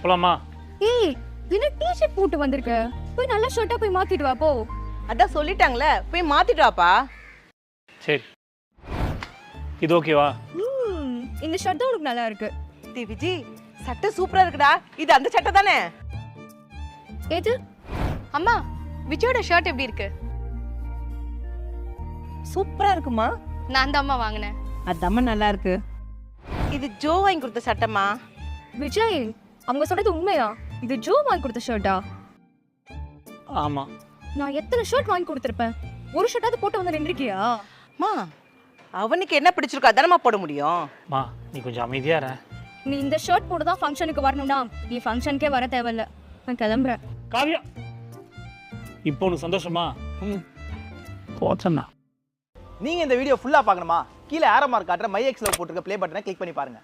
போலாமா? ஏய் என்ன டி-ஷர்ட் போட்டு வந்திருக்க? போய் நல்ல ஷர்ட்டா போய் மாத்திட்டு வா போ. அதான் சொல்லிட்டாங்களே, போய் மாத்திட்டு வாப்பா. சரி, இது ஓகேவா? இந்த ஷர்ட் தான் உனக்கு நல்லா இருக்கு. விஜி, சட்டை சூப்பரா இருக்குடா. இது அந்த சட்டை தானே? எது? அம்மா, விஜயோட ஷர்ட் எப்படி இருக்கு? சூப்பரா இருக்குமா? நான் அந்த அம்மா வாங்கினேன். அதாம்மா நல்லா இருக்கு. இது ஜோ வாங்கி கொடுத்த சட்டைமா. விஜய், அவங்க சொல்றது உண்மையா? இது ஜோ வாங்கி கொடுத்த ஷர்ட்டா? ஆமா. நான் எத்தனை ஷர்ட் வாங்கி கொடுத்திருப்பேன், ஒரு ஷர்ட்டாவது போட்டு வந்து நின்றுக்கியா? மா, அவனுக்கு என்ன பிடிச்சிருக்கோ அதானமா போட முடியும். மா, நீ கொஞ்சம் அமைதியா இரு. நீ இந்த ஷர்ட் போட்டு தான் ஃபங்க்ஷனுக்கு வரணும்னா நீ ஃபங்க்ஷனுக்கே வர தேவையில்ல. நான் கிளம்புறேன். காவியா, இப்போ உனக்கு சந்தோஷமா? போச்சண்ணா. நீங்க இந்த வீடியோ ஃபுல்லா பார்க்கணுமா? கீழே ஆரோ மார்க் காட்டுற மை எக்ஸ்ல போட்டுருக்க ப்ளே பட்டனை கிளிக் பண்ணி பாருங்க.